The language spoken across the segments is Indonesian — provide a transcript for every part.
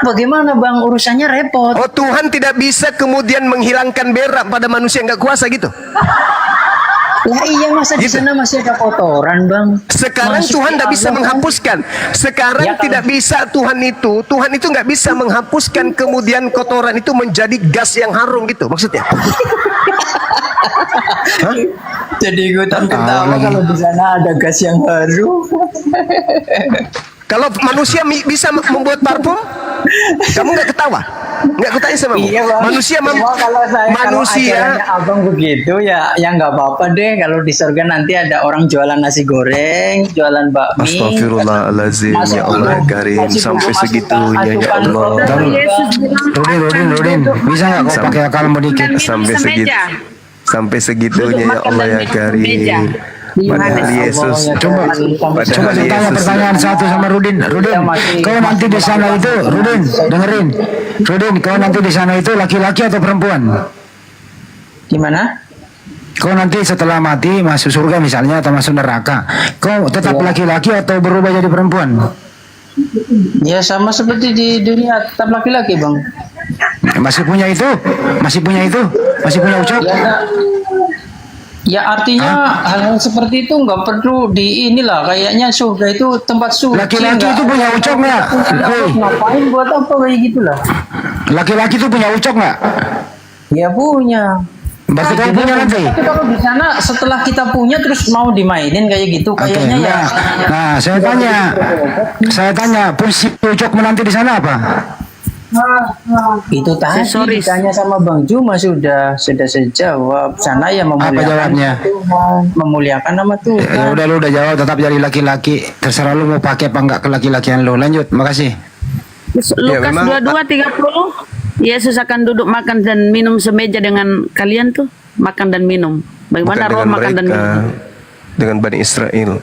bagaimana bang? Urusannya repot. Oh, Tuhan tidak bisa kemudian menghilangkan berak pada manusia yang nggak kuasa gitu. Lah iya, masa di sana masih ada kotoran bang? Sekarang Masuk Tuhan ke tidak bisa Allah, menghapuskan. Sekarang Ya, tidak bisa Tuhan itu nggak bisa menghapuskan kemudian kotoran itu menjadi gas yang harum gitu maksudnya. Jadi ikutan ketawa kalau di sana ada gas yang harum. Kalau manusia bisa membuat parfum, kamu nggak ketawa? Nggak kutanya sama kamu. Iya bang. Manusia kalau manusia ajarannya abang begitu ya nggak apa-apa deh. Kalau di surga nanti ada orang jualan nasi goreng, jualan bakmi. Astagfirullahaladzim, ya Allah karim, sampai segitunya ya Allah. Rudin, bisa nggak kau pakai akalmu dikit? Sampai segitunya ya Allah ya karim. Padahal Yesus, Coba tanya pertanyaan satu sama Rudin. Kau nanti di sana itu, Rudin, dengerin. Rudin, kau nanti di sana itu laki-laki atau perempuan? Gimana? Kau nanti setelah mati masuk surga misalnya atau masuk neraka, kau tetap laki-laki atau berubah jadi perempuan? Ya sama seperti di dunia, tetap laki-laki bang. Masih punya ucap? Ya artinya hal-hal seperti itu nggak perlu di inilah, kayaknya surga itu tempat suci. Laki-laki itu punya ucap nggak? Ngapain buat apa kayak gitulah? Laki-laki itu punya ucap nggak? Ya punya. Berarti kau punya nanti? Tapi kalau di sana setelah kita punya terus mau dimainin kayak gitu, kayaknya ya. Nah, saya tanya, fungsi ucap menanti di sana apa? Itu tadi ditanya sama Bang Juma sudah sejawab. Sana ya Apa jawabnya? Tuhan, memuliakan nama Tuhan. Ya udah, lu udah jawab, tetap jadi laki-laki. Terserah lu mau pakai apa enggak ke laki-lakian lu. Lanjut, makasih. Lukas 22:30, Yesus akan duduk makan dan minum semeja dengan kalian tuh, makan dan minum. Bagaimana roh makan dan minum? Dengan Bani Israel.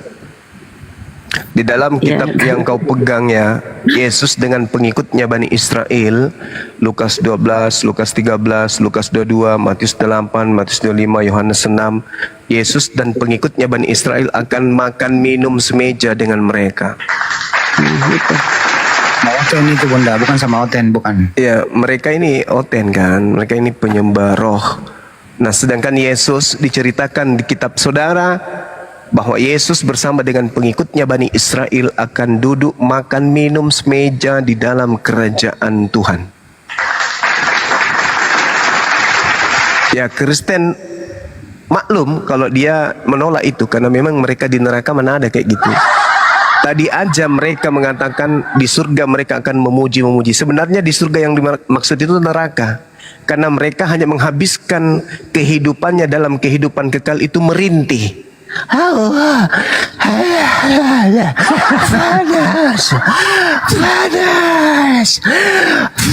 Di dalam kitab yang kau pegang ya, Yesus dengan pengikutnya Bani Israel, Lukas 12, Lukas 13, Lukas 22, Matius 8, Matius 25, Yohanes 6, Yesus dan pengikutnya Bani Israel akan makan minum semeja dengan mereka. Gitu. Sama Oten itu bunda, bukan sama Oten, bukan. Ya, mereka ini Oten kan, mereka ini penyembah roh. Nah, sedangkan Yesus diceritakan di kitab saudara bahwa Yesus bersama dengan pengikutnya Bani Israel akan duduk makan minum semeja di dalam kerajaan Tuhan. Ya, Kristen maklum kalau dia menolak itu karena memang mereka di neraka mana ada kayak gitu. Tadi aja mereka mengatakan di surga mereka akan memuji-memuji. Sebenarnya di surga yang dimaksud itu neraka. Karena mereka hanya menghabiskan kehidupannya dalam kehidupan kekal itu merintih.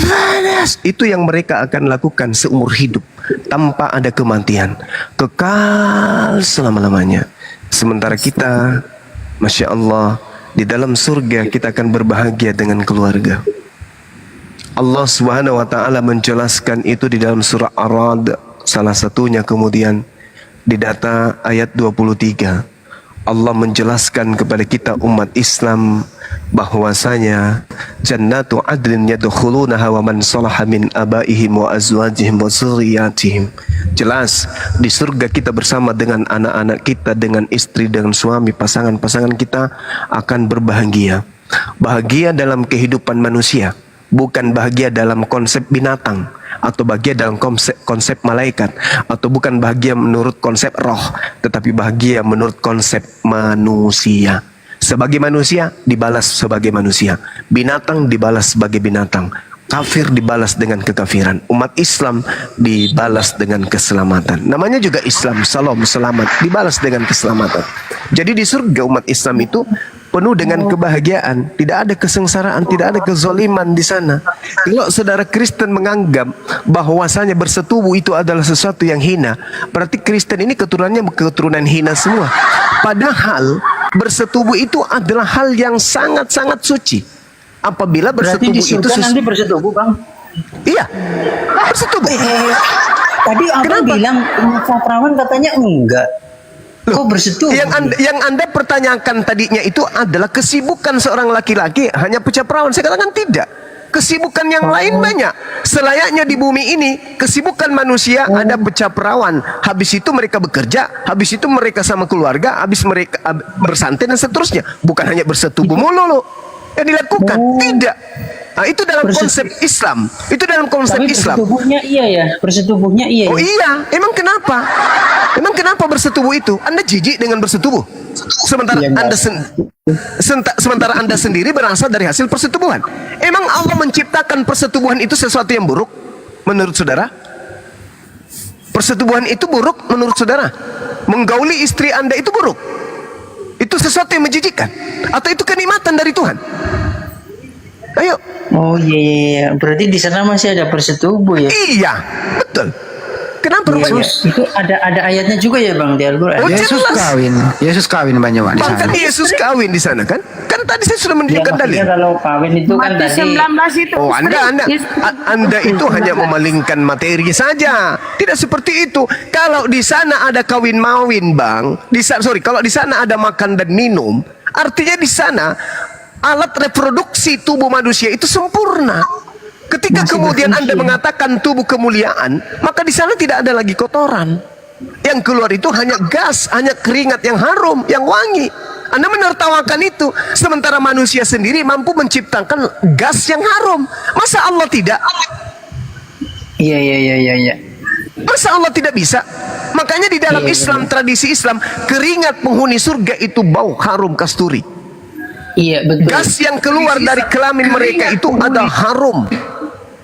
Panas. Itu yang mereka akan lakukan seumur hidup tanpa ada kematian, kekal selama-lamanya. Sementara kita, Masya Allah, di dalam surga kita akan berbahagia dengan keluarga. Allah Subhanahu wa taala menjelaskan itu di dalam surah Ar-Ra'd, salah satunya kemudian di data ayat 23. Allah menjelaskan kepada kita umat Islam bahwasanya jannatu adlin yadkhulunaha wa man salaha min abaihim wa azwajihim wa dzurriyyatihim. Jelas di surga kita bersama dengan anak-anak kita, dengan istri, dengan suami, pasangan-pasangan kita akan berbahagia. Bahagia dalam kehidupan manusia, bukan bahagia dalam konsep binatang atau bahagia dalam konsep malaikat, atau bukan bahagia menurut konsep roh, tetapi bahagia menurut konsep manusia. Sebagai manusia dibalas sebagai manusia, binatang dibalas sebagai binatang, kafir dibalas dengan kekafiran, umat Islam dibalas dengan keselamatan. Namanya juga Islam, salam, selamat, dibalas dengan keselamatan. Jadi di surga umat Islam itu penuh dengan kebahagiaan, tidak ada kesengsaraan, tidak ada kezaliman di sana. Kalau saudara Kristen menganggap bahwasanya bersetubuh itu adalah sesuatu yang hina, berarti Kristen ini keturunannya keturunan hina semua. Padahal bersetubuh itu adalah hal yang sangat-sangat suci. Apabila bersetubuh berarti di surga nanti bersetubuh, Bang? Iya, bersetubuh. Tadi abang bilang Satrawan katanya enggak. Kok bersetubuh? Yang anda pertanyakan tadinya itu adalah kesibukan seorang laki-laki hanya pecah perawan. Saya katakan tidak. kesibukan yang lain banyak. Selayaknya di bumi ini, kesibukan manusia ada pecah perawan. Habis itu mereka bekerja, habis itu mereka sama keluarga, habis mereka bersantai dan seterusnya. Bukan hanya bersetubuh mulu yang dilakukan. Tidak. Nah, itu dalam konsep Islam. Itu dalam konsep Tapi Islam. bersetubuhnya iya ya, bersetubuhnya iya. Oh ya? iya, emang kenapa? Emang kenapa bersetubuh itu? Anda jijik dengan bersetubuh. Sementara Iya, Anda sementara Anda sendiri berasal dari hasil persetubuhan. Emang Allah menciptakan persetubuhan itu sesuatu yang buruk menurut saudara? Persetubuhan itu buruk menurut saudara? Menggauli istri Anda itu buruk? Itu sesuatu yang menjijikkan? Atau itu kenikmatan dari Tuhan? Ayo. Oh iya, berarti di sana masih ada bersetubuh ya? Iya, betul. Kenapa Iya, rupanya? iya. Itu ada ayatnya juga ya Bang di Al-Quran? Oh, Yesus jelas. kawin. Yesus kawin banyak di sana. Bahkan Yesus kawin di sana kan? Kan tadi saya sudah Ya, menunjukkan dalil. maksudnya kalau kawin itu kan Matius tadi 19 itu. Oh, Anda itu hanya memalingkan materi saja. Tidak seperti itu. Kalau di sana ada kawin mawin, Bang. Kalau di sana ada makan dan minum, artinya di sana alat reproduksi tubuh manusia itu sempurna. Ketika Masih kemudian berfungsi, Anda ya? mengatakan tubuh kemuliaan, maka di sana tidak ada lagi kotoran. Yang keluar itu hanya gas, hanya keringat yang harum, yang wangi. Anda menertawakan itu, sementara manusia sendiri mampu menciptakan gas yang harum. Masa Allah tidak? Iya. Masa Allah tidak bisa? Makanya di dalam Iya, Islam, tradisi Islam, keringat penghuni surga itu bau harum kasturi. Iya betul. Gas yang keluar dari kelamin mereka itu ada harum.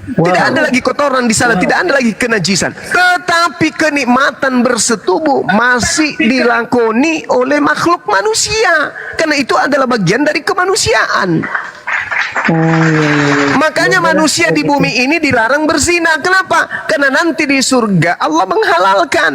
Tidak ada lagi kotoran di sana, tidak ada lagi kenajisan. Tetapi kenikmatan bersetubuh masih dilakoni oleh makhluk manusia. Karena itu adalah bagian dari kemanusiaan. Oh iya. Makanya manusia di bumi ini dilarang berzina. Kenapa? Karena nanti di surga Allah menghalalkan.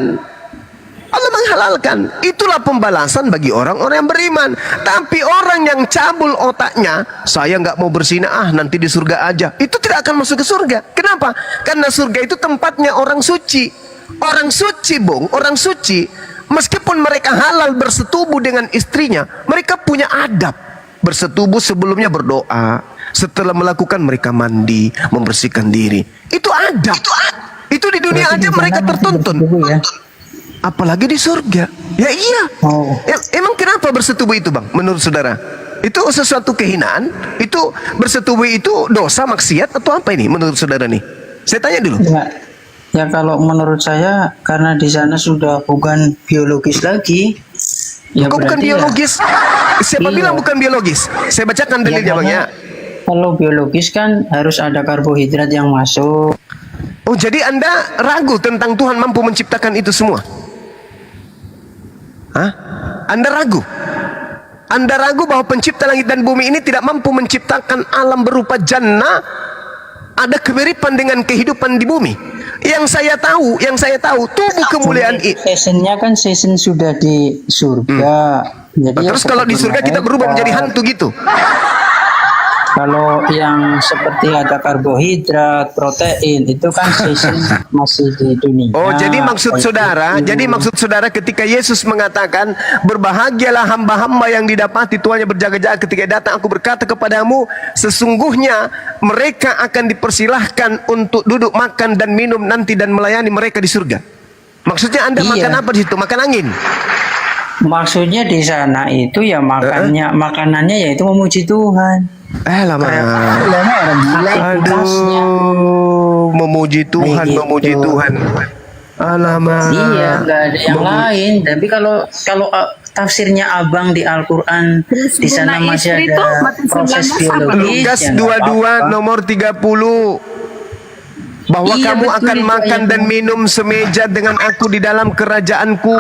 Allah menghalalkan. Itulah pembalasan bagi orang-orang yang beriman. Tapi orang yang cabul otaknya, saya nggak mau berzina, nanti di surga aja, itu tidak akan masuk ke surga. Kenapa? Karena surga itu tempatnya orang suci. Orang suci, Bung, orang suci, meskipun mereka halal bersetubuh dengan istrinya, mereka punya adab. Bersetubuh sebelumnya berdoa, setelah melakukan mereka mandi, membersihkan diri. Itu adab. Itu di dunia Berarti aja di sana mereka masih tertuntun. bersetubuh ya? Apalagi di surga. Ya iya. Oh. Emang kenapa bersetubuh itu, Bang? Menurut saudara? Itu sesuatu kehinaan? Itu bersetubuh itu dosa, maksiat, atau apa ini menurut saudara nih? Saya tanya dulu. Ya kalau menurut saya karena di sana sudah bukan biologis lagi. Ya Kok bukan berarti ya, biologis? Siapa Iya. bilang bukan biologis? Saya bacakan dalilnya, Bang, ya. Kalau biologis kan harus ada karbohidrat yang masuk. Oh, jadi Anda ragu tentang Tuhan mampu menciptakan itu semua? Hah? Anda ragu? Anda ragu bahwa pencipta langit dan bumi ini tidak mampu menciptakan alam berupa jannah, ada kemiripan dengan kehidupan di bumi? Yang saya tahu, tubuh kemuliaan itu. Seasonnya kan season sudah di surga. Jadi ya Terus kalau di surga kita berubah menjadi hantu gitu? Kalau yang seperti ada karbohidrat, protein itu kan season masih di dunia. Oh, jadi maksud saudara, ketika Yesus mengatakan, berbahagialah hamba-hamba yang didapati tuannya berjaga-jaga ketika datang, aku berkata kepadamu, sesungguhnya mereka akan dipersilahkan untuk duduk makan dan minum nanti dan melayani mereka di surga. Maksudnya Anda Iya. makan apa di situ? Makan angin? Maksudnya di sana itu ya makanannya yaitu memuji Tuhan. Lama. Aktivitasnya. Aduh, memuji Tuhan, Kayak gitu. memuji Tuhan. Alamak. Iya, nggak ada yang lain. Tapi kalau tafsirnya Abang di Al-Quran di sana Guna masih istri ada tuh, Matius proses 19 apa? biologis. Lukas ya nggak 22 apa-apa. nomor 30 bahwa Iya, kamu betul akan itu makan ayatnya. dan minum semeja dengan aku di dalam kerajaanku.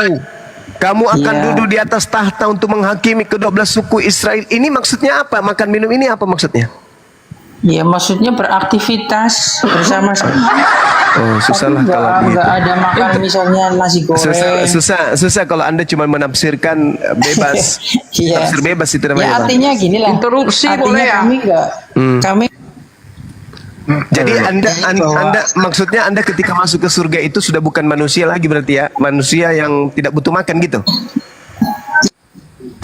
Kamu akan Iya. duduk di atas tahta untuk menghakimi ke-12 suku Israel. Ini maksudnya apa? Makan minum ini apa maksudnya? Ya maksudnya beraktivitas bersama-sama. Oh, susah lah Tapi kalau nggak begitu. ada makan misalnya nasi goreng. Susah kalau Anda cuma menafsirkan bebas. Iya. Tafsir bebas itu Ya namanya, Bang. artinya gini lah. Interupsi artinya boleh ya? kami nggak, kami Jadi anda maksudnya Anda ketika masuk ke surga itu sudah bukan manusia lagi berarti ya, manusia yang tidak butuh makan gitu.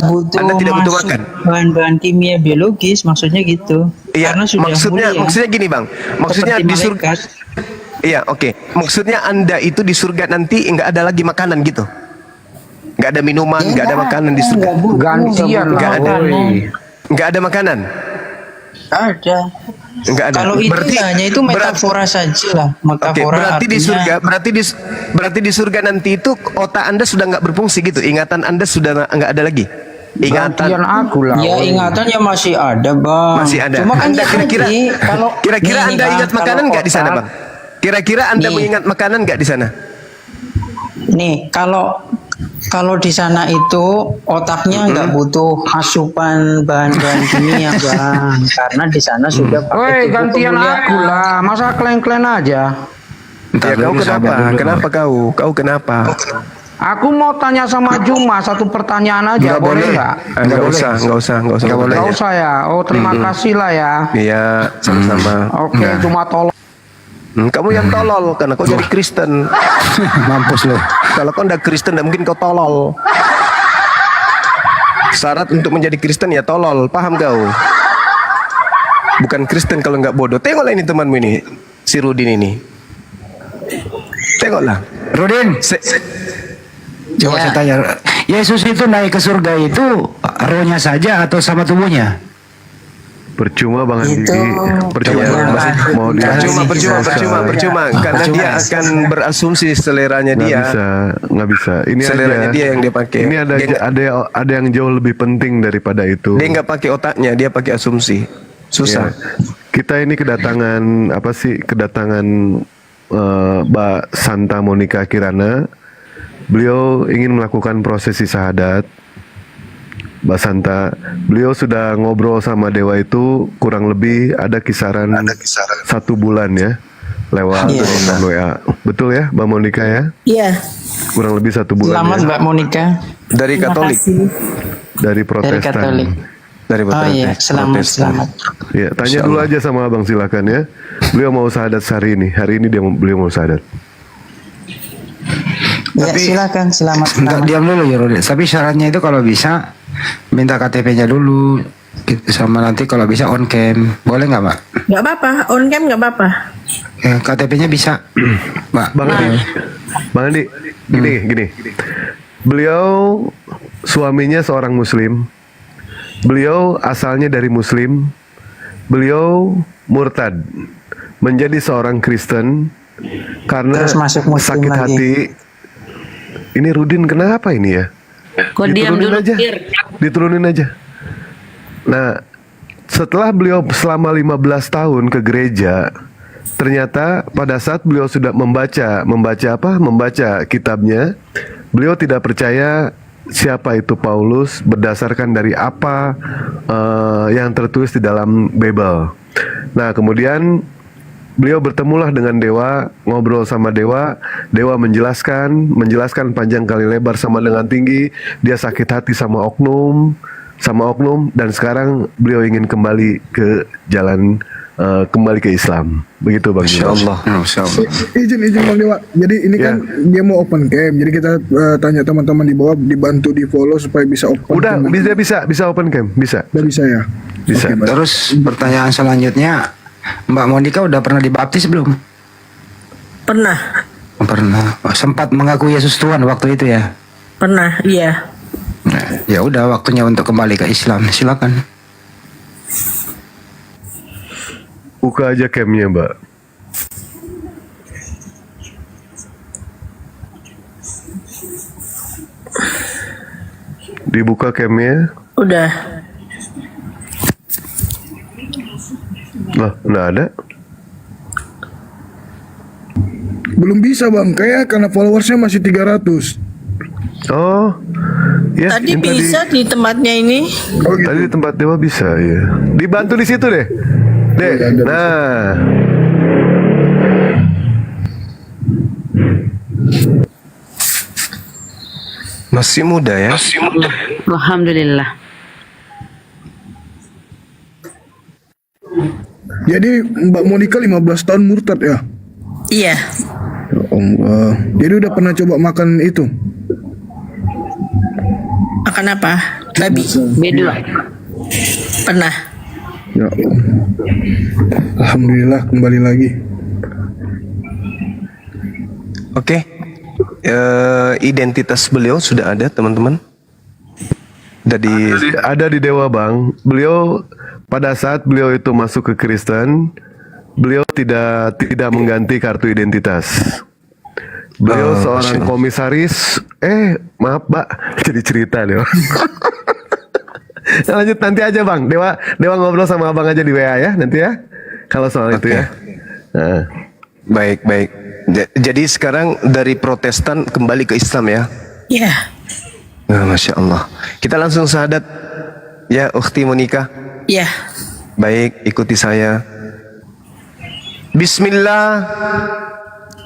butuh Anda tidak butuh masuk makan. bahan-bahan kimia biologis, maksudnya gitu. Iya, Karena sudah maksudnya mulia. maksudnya gini bang, maksudnya Seperti di surga. malaikat. Iya, oke. Maksudnya Anda itu di surga nanti nggak ada lagi makanan gitu. Nggak ada minuman, nggak ada makanan di surga. Gantian Nggak lah, ada. woi. Nggak ada makanan. Ada. Nggak ada. Kalau itu hanya itu metafora saja lah. Oke, Metafora berarti di artinya- surga, berarti di surga nanti itu otak Anda sudah nggak berfungsi gitu, ingatan Anda sudah nggak ada lagi. Ingatan. Gantian aku lah. Ya woi. ingatan ya masih ada bang. Masih ada. Cuma kan Anda ya kira-kira tadi, kalau kira-kira nih, Anda Bang, ingat makanan kalau nggak di sana otak- bang? Kira-kira Anda Nih. mengingat makanan nggak di sana? Nih kalau di sana itu otaknya nggak butuh asupan bahan-bahan kimia bang, karena di sana sudah pakai Woi, tubuh gantian kemuliaan. aku lah. Masa klan-klan aja? Ntar Ya kau dulu, sabar kenapa? dulu. Kenapa kau? Kau kenapa? Aku mau tanya sama Juma satu pertanyaan aja, Nggak boleh boleh. nggak? Nggak boleh. usah, nggak usah, nggak usah. Nggak boleh. Nggak usah ya. Oh, terima kasih lah ya. Iya, sama-sama. Oke, cuma tolong. Kamu yang tolol karena kau jadi Kristen. Mampus lo. Kalau kau ndak Kristen, ndak mungkin kau tolol. Syarat untuk menjadi Kristen ya tolol, paham kau? Bukan Kristen kalau nggak bodoh. Tengoklah ini temanmu ini, si Rudin ini. Tengoklah. Rudin, coba Ya. saya tanya. Yesus itu naik ke surga itu rohnya saja atau sama tubuhnya? Percuma Bang Andi. Itu Percuma Iya, mau dia percuma karena dia akan berasumsi seleranya nggak dia. bisa, nggak bisa. Ini Seleranya aja. dia yang dia pakai. Ini ada Dia nggak- ada yang jauh lebih penting daripada itu. Dia nggak pakai otaknya, dia pakai asumsi. Susah. Ya. Kita ini kedatangan apa sih? Kedatangan Mbak Santa Monica Kirana. Beliau ingin melakukan prosesi syahadat. Mbak Santa, beliau sudah ngobrol sama dewa itu kurang lebih ada kisaran 1 bulan ya, lewat Iya. telepon WA. Betul ya, Mbak Monica ya? Iya, Kurang lebih 1 bulan Selamat ya? Mbak Monica Dari terima Katolik. kasih. Dari dari Protestan. Katolik. Dari Oh iya, selamat Protestan. selamat. Ya, tanya dulu aja sama abang silakan ya. Beliau mau syahadat hari ini. Hari ini beliau mau syahadat. Ya silakan selamat. Enggak, diam dulu ya Rudin. Tapi syaratnya itu kalau bisa minta KTP-nya dulu. Sama nanti kalau bisa on cam. Boleh nggak Mbak? Nggak apa-apa, on cam nggak apa-apa. Ya, KTP-nya bisa. Mbak. Bang Andi, Bang Andi, gini. Beliau suaminya seorang Muslim. Beliau asalnya dari Muslim. Beliau murtad menjadi seorang Kristen karena Terus masuk Muslim sakit lagi. hati. Ini Rudin kenapa ini ya? Kau diam dulu, aja. Kir. Diturunin aja. Nah, setelah beliau selama 15 tahun ke gereja, ternyata pada saat beliau sudah membaca kitabnya, beliau tidak percaya siapa itu Paulus berdasarkan dari apa yang tertulis di dalam Bible. Nah, kemudian beliau bertemulah dengan dewa, ngobrol sama dewa. Dewa menjelaskan panjang kali lebar sama dengan tinggi. Dia sakit hati sama oknum, dan sekarang beliau ingin kembali ke jalan, kembali ke Islam. Begitu Bang. Insya Allah. Izin Bang Dewa. Jadi ini Ya. kan dia mau open cam. Jadi kita tanya teman-teman di bawah dibantu di follow supaya bisa open Udah cam. bisa open cam, bisa. Udah bisa ya. Bisa. Oke, baik. Terus pertanyaan selanjutnya, Mbak Monica udah pernah dibaptis belum? Pernah, Pernah. Oh, sempat mengaku Yesus Tuhan waktu itu ya. pernah, iya. Nah, ya udah waktunya untuk kembali ke Islam. Silakan. Buka aja camnya Mbak. Dibuka camnya. Udah. Lah, nggak ada. Belum bisa Bang. Kayak karena followersnya masih 300. Oh, ya. Tadi yang bisa di tempatnya ini. Oh gitu. Tadi di tempat dewa bisa ya. Dibantu di situ deh. Deh. Nah. Masih muda ya. Alhamdulillah. Jadi Mbak Monica 15 tahun murtad ya. Iya, Ya Allah. Jadi udah pernah coba makan itu. makan apa? Babi. B2. Pernah. Ya. Alhamdulillah kembali lagi. Oke. Identitas beliau sudah ada, teman-teman. Ada di Dewa Bang. Beliau pada saat beliau itu masuk ke Kristen, beliau tidak mengganti kartu identitas. Beliau seorang komisaris. Maaf Pak, jadi cerita nih. Lanjut nanti aja Bang. Dewa ngobrol sama Abang aja di WA ya nanti ya. Kalau soal itu ya. Nah. Baik. Jadi sekarang dari Protestan kembali ke Islam ya? Iya. Masya Allah. Kita langsung syahadat ya, Ukhti Monika. Iya. Baik, ikuti saya. Bismillah.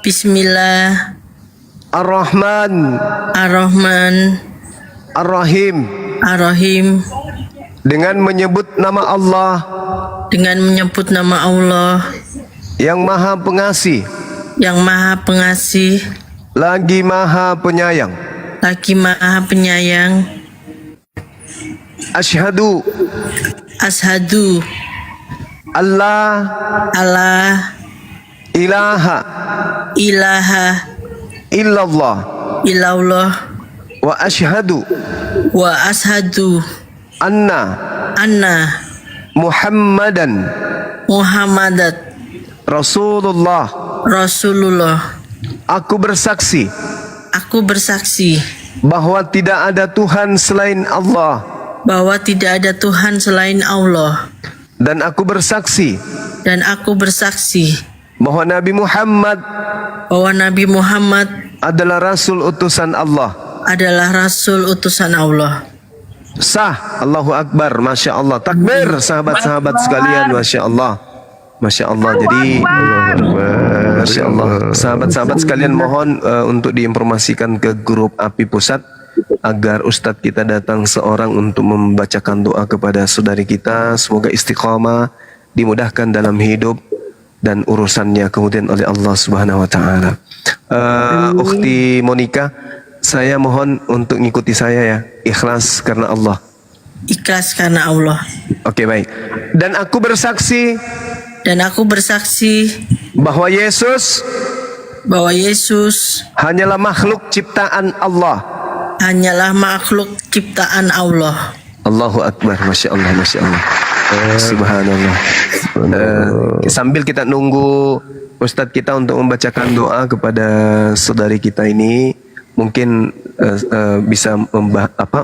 Bismillah. Ar-Rahman. Ar-Rahman. Ar-Rahim. Ar-Rahim. Dengan menyebut nama Allah Dengan menyebut nama Allah yang Maha Pengasih, yang Maha Pengasih, lagi Maha Penyayang. lagi Maha Penyayang. Asyhadu Ashadu Allah Allah ilaha ilaha illallah illallah wa asyhadu wa ashadu anna anna Muhammadan Muhammadat Rasulullah. Rasulullah. Aku bersaksi Aku bersaksi bahwa tidak ada Tuhan selain Allah, bahwa tidak ada Tuhan selain Allah, dan aku bersaksi dan aku bersaksi bahwa Nabi Muhammad bahwa Nabi Muhammad adalah Rasul utusan Allah. adalah Rasul utusan Allah. Sah. Allahu Akbar. Masya Allah. Takbir sahabat-sahabat sekalian. Masya Allah. Masya Allah. Jadi Masya Allah. Sahabat-sahabat sekalian mohon untuk diinformasikan ke grup API Pusat agar Ustadz kita datang seorang untuk membacakan doa kepada saudari kita. Semoga istiqamah, dimudahkan dalam hidup dan urusannya kemudian oleh Allah Subhanahu Wa Taala. Ukhti Monika, saya mohon untuk ngikuti saya ya. Ikhlas karena Allah. Ikhlas karena Allah. Oke, baik. Dan aku bersaksi bahwa Yesus hanyalah makhluk ciptaan Allah. Hanyalah makhluk ciptaan Allah. Allahu Akbar. Masya Allah. Masya Allah. Subhanallah. Sambil kita nunggu Ustadz kita untuk membacakan doa kepada saudari kita ini, mungkin bisa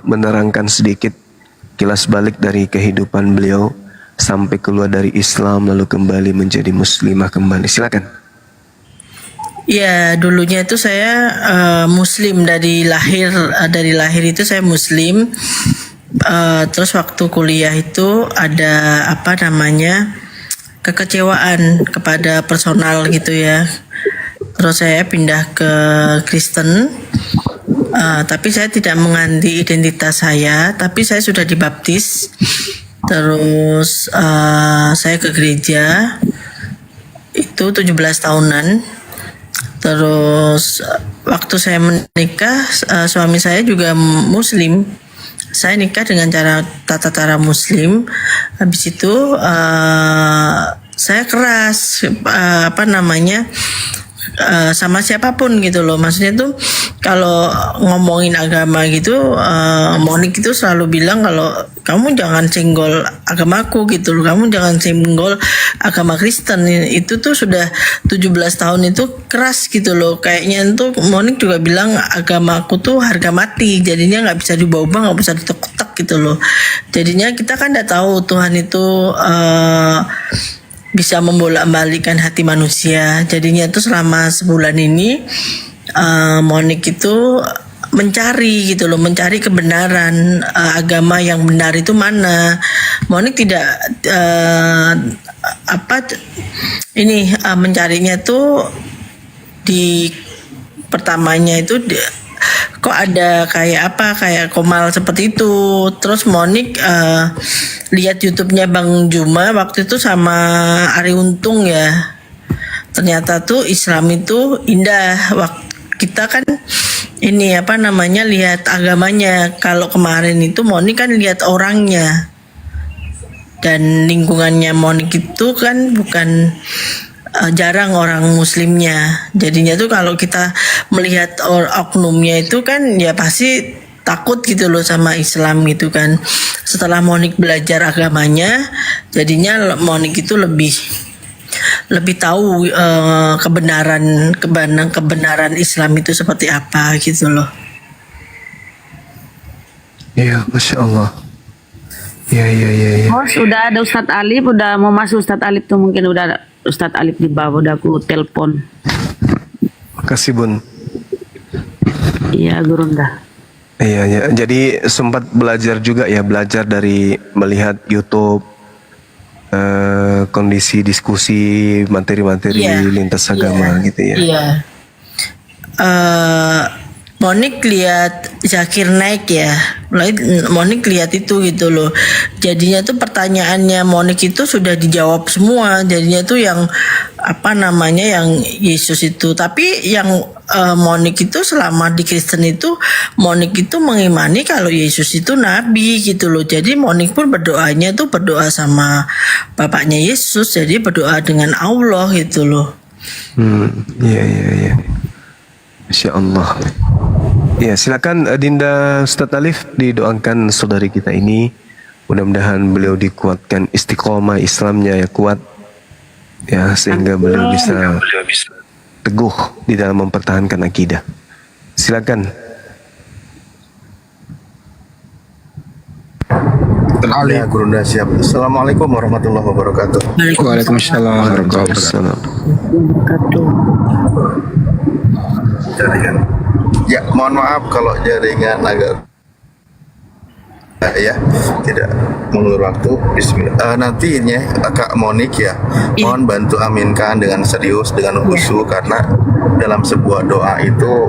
menerangkan sedikit kilas balik dari kehidupan beliau sampai keluar dari Islam lalu kembali menjadi muslimah kembali. Silakan. Ya, dulunya itu saya Muslim dari lahir itu saya Muslim. Terus waktu kuliah itu ada kekecewaan kepada personal gitu ya. Terus saya pindah ke Kristen. Tapi saya tidak mengganti identitas saya, tapi saya sudah dibaptis. Terus saya ke gereja itu 17 tahunan. Terus waktu saya menikah, suami saya juga Muslim. Saya nikah dengan tata cara Muslim. Habis itu saya keras sama siapapun gitu loh. Maksudnya tuh kalau ngomongin agama gitu, Monik itu selalu bilang kalau kamu jangan senggol agamaku gitu loh, kamu jangan senggol agama Kristen. Itu tuh sudah 17 tahun itu keras gitu loh. Kayaknya tuh Monik juga bilang agamaku tuh harga mati, jadinya nggak bisa diubah, nggak bisa ditek-tek gitu loh. Jadinya kita kan udah tahu Tuhan itu bisa membolak-balikan hati manusia. Jadinya tuh selama sebulan ini Monik itu mencari kebenaran, agama yang benar itu mana. Monik tidak mencarinya tuh di pertamanya itu kok ada kayak Komal seperti itu. Terus Monik lihat YouTube-nya Bang Juma waktu itu sama Ari Untung ya. Ternyata tuh Islam itu indah. Kita kan ini apa namanya, lihat agamanya. Kalau kemarin itu Monik kan lihat orangnya, dan lingkungannya Monik itu kan bukan jarang orang muslimnya. Jadinya tuh kalau kita melihat oknumnya itu kan ya pasti takut gitu loh sama Islam gitu kan. Setelah Monik belajar agamanya, jadinya Monik itu lebih tahu kebenaran Islam itu seperti apa gitu loh. Iya, Masya Allah. Iya. Oh, sudah ada Ustadz Alif, udah mau masuk Ustadz Alif tuh, mungkin udah ada Ustadz Alif di bawah, udah aku telepon. Makasih Bun. Iya, Gurunda. Iya. Jadi sempat belajar juga ya, belajar dari melihat YouTube, kondisi diskusi materi-materi lintas agama gitu ya. Iya. Monik lihat Zakir naik ya, Monik lihat itu gitu loh. Jadinya tuh pertanyaannya Monik itu sudah dijawab semua. Jadinya tuh yang apa namanya, yang Yesus itu. Tapi yang Monik itu selama di Kristen itu, Monik itu mengimani kalau Yesus itu nabi gitu loh. Jadi Monik pun berdoanya tuh berdoa sama bapaknya Yesus. Jadi berdoa dengan Allah gitu loh. Iya. Masya Allah. Ya, silakan Dinda Ustadz Alif, didoakan saudari kita ini. Mudah-mudahan beliau dikuatkan istiqomah Islamnya ya, kuat ya, sehingga beliau bisa teguh di dalam mempertahankan akidah. Silakan. Ya, Gurunda siap. Assalamualaikum warahmatullahi wabarakatuh. Waalaikumsalam warahmatullahi wabarakatuh. Jaringan. Ya, mohon maaf kalau jaringan agak ya tidak mengulur waktu. Bismillah. Nantinya Kak Monik ya, mohon bantu aminkan dengan serius, dengan khusyuk, karena dalam sebuah doa itu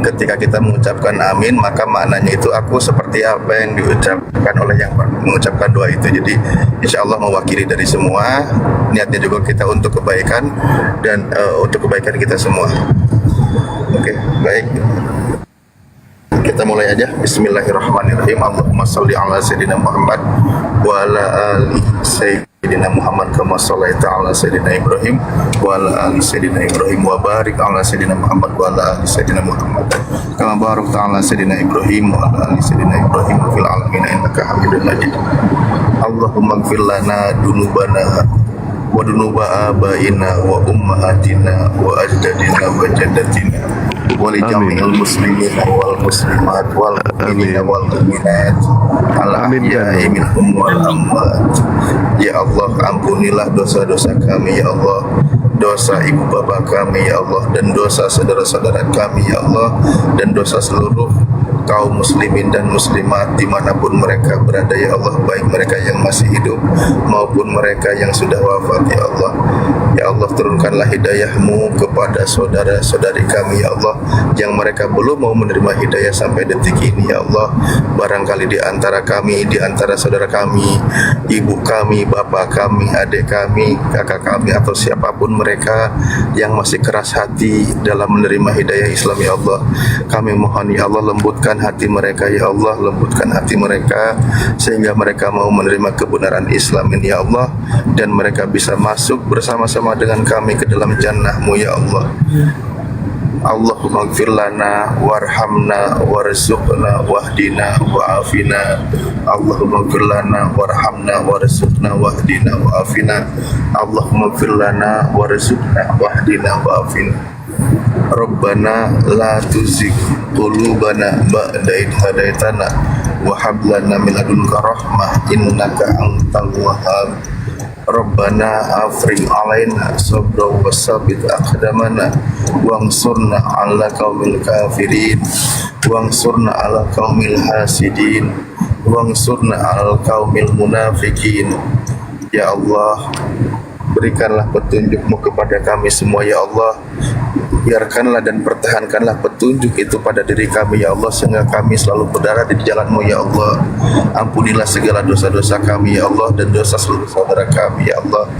ketika kita mengucapkan amin, maka maknanya itu aku seperti apa yang diucapkan oleh yang mengucapkan doa itu. Jadi insya Allah mewakili dari semua, niatnya juga kita untuk kebaikan dan untuk kebaikan kita semua. Oke, baik. Kita mulai aja. Bismillahirrahmanirrahim. Allahumma salli ala sayyidina Muhammad wa ala ali sayyidina Muhammad kama shallaita ala sayyidina Ibrahim wa ala ali sayyidina Ibrahim wa barik ala sayyidina Muhammad wa ala ali sayyidina Muhammad kama barakta ala sayyidina Ibrahim wa ala ali sayyidina Ibrahim fil alamin innaka Hamidum Majid. Allahumma ighfir lana dunubana wa dunuba abaina wa ummahatina wa ajdadina wa jaddatina wa li jami'il muslimina wal muslimat wal mu'minina wal mu'minat al ahya'i minhum wal amwat. Ya Allah, ampunilah dosa-dosa kami ya Allah, dosa ibu bapak kami ya Allah, dan dosa saudara-saudara kami ya Allah, dan dosa seluruh kaum muslimin dan muslimat dimanapun mereka berada ya Allah, baik mereka yang masih hidup maupun mereka yang sudah wafat ya Allah. Ya Allah, turunkanlah hidayah-Mu kepada saudara-saudari kami ya Allah, yang mereka belum mau menerima hidayah sampai detik ini ya Allah. Barangkali di antara kami, di antara saudara kami, ibu kami, bapak kami, adik kami, kakak kami, atau siapapun mereka yang masih keras hati dalam menerima hidayah Islam ya Allah, kami mohon ya Allah, lembutkan hati mereka ya Allah, lembutkan hati mereka sehingga mereka mau menerima kebenaran Islam ini ya Allah, dan mereka bisa masuk bersama-sama dengan kami ke dalam jannah-Mu ya Allah. Allahumma ighfir lana warhamna warzuqna wahdina wa'afina. Allahumma ighfir lana warhamna warzuqna wahdina wa'afina. Allahumma ighfir lana warzuqna wahdina wa'afina. Rabbana la tuzigh qulubana ba'da idh hadaitana wa hab lana min ladunka rahmah innaka antal wahhab. Rabbana afrigh alaina sabra wa sabbit aqdamana wansurna 'ala qaumil kafirin wansurna 'ala qaumil hasidin wansurna 'ala qaumil munafikin. Ya Allah, berikanlah petunjuk-Mu kepada kami semua ya Allah. Biarkanlah dan pertahankanlah petunjuk itu pada diri kami ya Allah, sehingga kami selalu berada di jalan-Mu ya Allah. Ampunilah segala dosa-dosa kami ya Allah, dan dosa seluruh saudara kami ya Allah.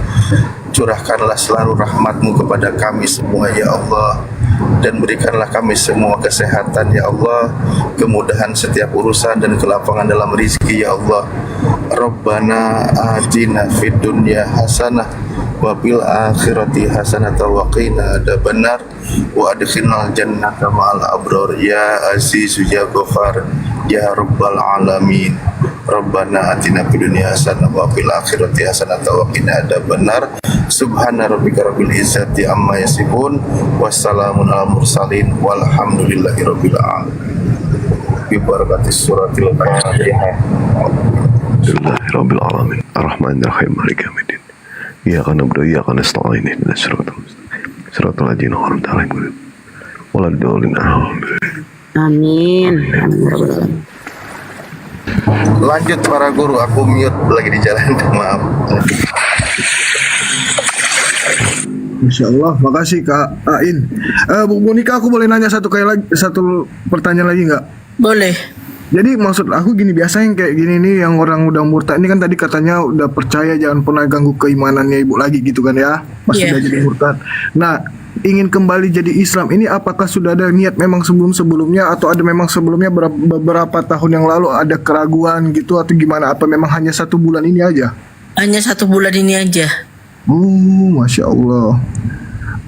curahkanlah selalu rahmat-Mu kepada kami semua ya Allah, dan berikanlah kami semua kesehatan ya Allah, kemudahan setiap urusan dan kelapangan dalam rizki ya Allah. Rabbana atina fid dunya hasanah wa fil akhirati hasanah wa qina adzabannar wa adkhilnal jannata ma'al abrar ya aziz ya ghafar ya rabbal alamin. Rabbana atina fid dunya hasanah wa fil akhirati hasanah wa qina adzabannar. Subhana rabbika rabbil izzati amma yasifun wassalamun alal mursalin walhamdulillahi rabbil alamin. Bi barakatis suratil Fatihah. Alhamdulillahirabbil alamin. Arrahmanir rahim. Maliki yaumiddin. Iyyaka na'budu wa iyyaka nasta'in. Ihdinas siratal mustaqim. Siratal ladzina an'amta 'alaihim waladdallin. Amin. Lanjut para guru, aku mute lagi di jalan. Maaf. Masya Allah, makasih Kak Ain. Bu Monika, aku boleh nanya satu pertanyaan lagi nggak? Boleh. Jadi maksud aku gini, biasanya yang kayak gini nih, yang orang udah murtad ini kan tadi katanya udah percaya jangan pernah ganggu keimanannya ibu lagi gitu kan ya, pas Iya. udah jadi murtad. Nah, ingin kembali jadi Islam ini apakah sudah ada niat memang sebelumnya atau ada memang sebelumnya beberapa tahun yang lalu ada keraguan gitu atau gimana? Apa memang hanya 1 bulan ini aja? Hanya 1 bulan ini aja. Masya Allah.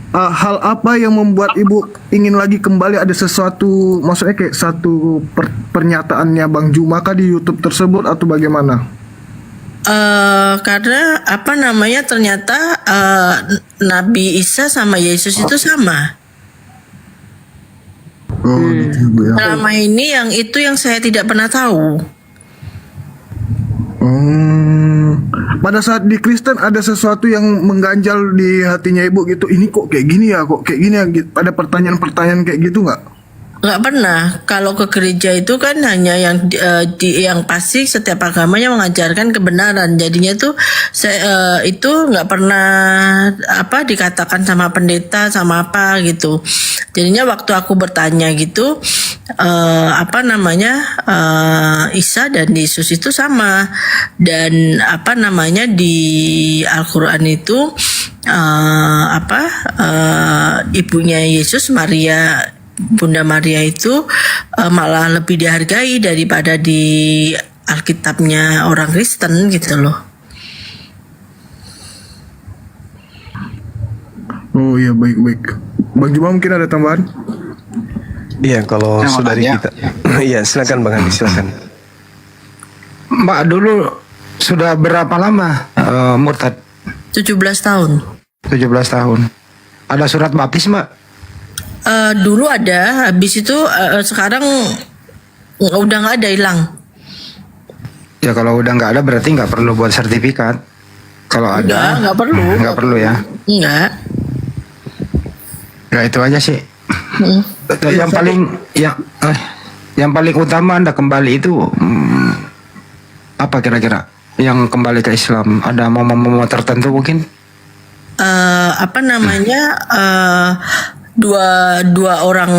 Hal apa yang membuat ibu ingin lagi kembali? Ada sesuatu, maksudnya kayak satu pernyataannya Bang Juma kah di YouTube tersebut atau bagaimana? Karena apa namanya, ternyata Nabi Isa sama Yesus itu sama. Gitu Bu ya. Selama ini yang saya tidak pernah tahu. Pada saat di Kristen ada sesuatu yang mengganjal di hatinya ibu gitu. Ini kok kayak gini ya, kok kayak gini ya. Ada pertanyaan-pertanyaan kayak gitu nggak? Nggak pernah. Kalau ke gereja itu kan hanya yang pasti setiap agamanya mengajarkan kebenaran. Jadinya tuh saya itu nggak pernah dikatakan sama pendeta sama apa gitu. Jadinya waktu aku bertanya gitu, Isa dan Yesus itu sama, dan di Al-Quran itu ibunya Yesus, Maria, Bunda Maria itu malah lebih dihargai daripada di Alkitabnya orang Kristen gitu loh. Oh iya, baik-baik. Bang Juma mungkin ada tambahan? Iya, kalau Yang saudari makanya- kita. Iya, silakan Bang Andi, silakan. Mbak dulu sudah berapa lama murtad? 17 tahun. 17 tahun. Ada surat baptis, Mbak? Dulu ada, habis itu sekarang udah nggak ada, hilang. Ya kalau udah nggak ada berarti nggak perlu buat sertifikat. Kalau ada Nggak perlu. Nggak perlu ya. Enggak. Ya itu aja sih. Yang paling utama Anda kembali itu apa kira-kira? Yang kembali ke Islam ada momen-momen tertentu mungkin? Dua orang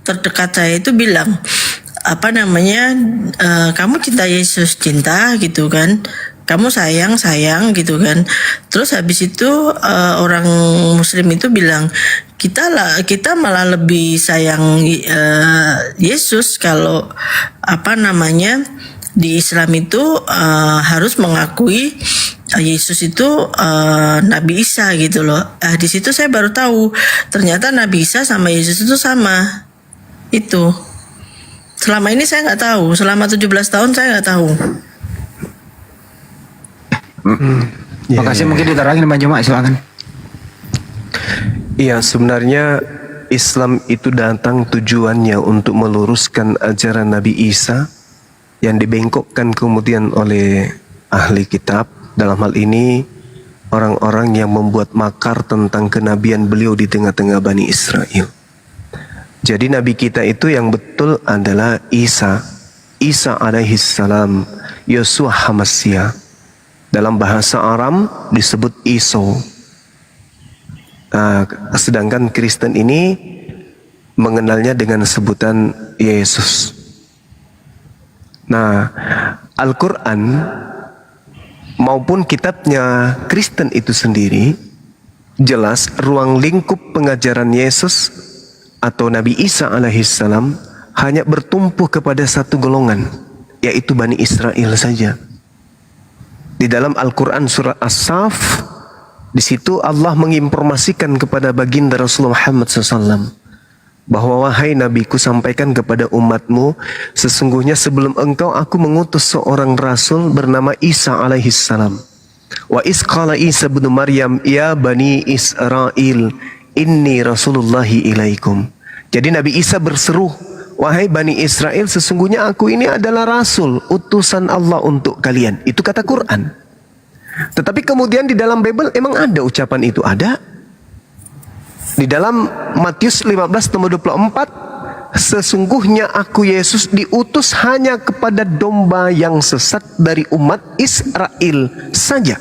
terdekat saya itu bilang kamu cinta Yesus, cinta gitu kan, kamu sayang gitu kan. Terus habis itu orang Muslim itu bilang kita malah lebih sayang Yesus kalau di Islam itu harus mengakui Yesus itu Nabi Isa gitu loh. Di situ saya baru tahu ternyata Nabi Isa sama Yesus itu sama. Itu selama ini saya nggak tahu. Selama 17 tahun saya nggak tahu. Makasih, mungkin diterangin Bang Juma, silakan. Iya, sebenarnya Islam itu datang tujuannya untuk meluruskan ajaran Nabi Isa yang dibengkokkan kemudian oleh ahli kitab. Dalam hal ini orang-orang yang membuat makar tentang kenabian beliau di tengah-tengah Bani Israel. Jadi nabi kita itu yang betul adalah Isa alaihi salam, Yosua Hamasya. Dalam bahasa Aram disebut Iso. Sedangkan Kristen ini mengenalnya dengan sebutan Yesus. Nah, Al-Quran maupun kitabnya Kristen itu sendiri, jelas ruang lingkup pengajaran Yesus atau Nabi Isa alaihissalam hanya bertumpu kepada satu golongan, yaitu Bani Israel saja. Di dalam Al-Quran surah As-Saf, di situ Allah menginformasikan kepada baginda Rasulullah Muhammad SAW bahwa wahai Nabiku, sampaikan kepada umatmu, sesungguhnya sebelum engkau aku mengutus seorang rasul bernama Isa alaihissalam. Wa isqala Isa bin Maryam ya Bani Israel inni Rasulullahi ilaikum. Jadi Nabi Isa berseru, wahai Bani Israel, sesungguhnya aku ini adalah rasul, utusan Allah untuk kalian. Itu kata Quran. Tetapi kemudian di dalam Bible emang ada ucapan itu? Ada. Di dalam Matius 15 nomor 24, sesungguhnya aku Yesus diutus hanya kepada domba yang sesat dari umat Israel saja.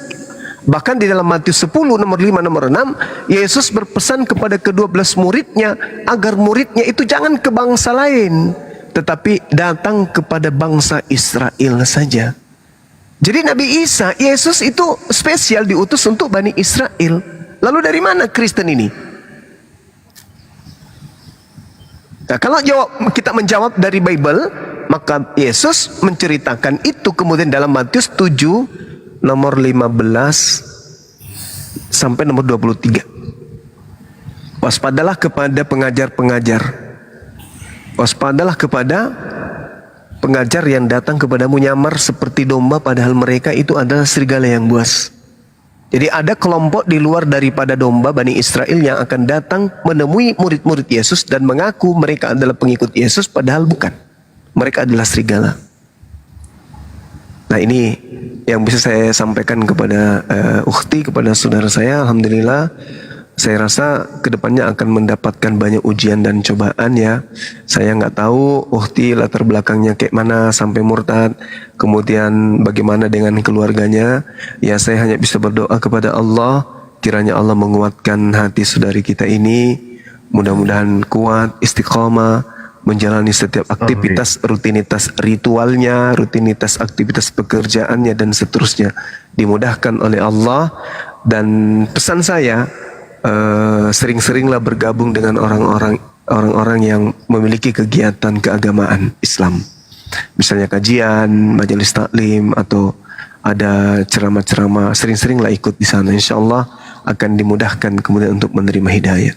Bahkan di dalam Matius 10 nomor 5 nomor 6, Yesus berpesan kepada ke-12 muridnya agar muridnya itu jangan ke bangsa lain, tetapi datang kepada bangsa Israel saja. Jadi Nabi Isa, Yesus itu spesial diutus untuk Bani Israel. Lalu dari mana Kristen ini? Nah, kalau kita menjawab dari Bible, maka Yesus menceritakan itu kemudian dalam Matius 7 nomor 15 sampai nomor 23. Waspadalah kepada pengajar-pengajar. Waspadalah kepada pengajar yang datang kepadamu nyamar seperti domba, padahal mereka itu adalah serigala yang buas. Jadi ada kelompok di luar daripada domba Bani Israel yang akan datang menemui murid-murid Yesus dan mengaku mereka adalah pengikut Yesus, padahal bukan. Mereka adalah serigala. Nah, ini yang bisa saya sampaikan kepada ukhti, kepada saudara saya. Alhamdulillah, saya rasa kedepannya akan mendapatkan banyak ujian dan cobaan ya. Saya nggak tahu ukhti latar belakangnya kayak mana sampai murtad, kemudian bagaimana dengan keluarganya. Ya, saya hanya bisa berdoa kepada Allah, kiranya Allah menguatkan hati saudari kita ini, mudah-mudahan kuat, istiqomah, menjalani setiap aktivitas, rutinitas ritualnya, rutinitas aktivitas pekerjaannya dan seterusnya dimudahkan oleh Allah. Dan pesan saya, sering-seringlah bergabung dengan orang-orang yang memiliki kegiatan keagamaan Islam. Misalnya kajian, majelis taklim, atau ada ceramah-ceramah, sering-seringlah ikut di sana. Insya Allah akan dimudahkan kemudian untuk menerima hidayah.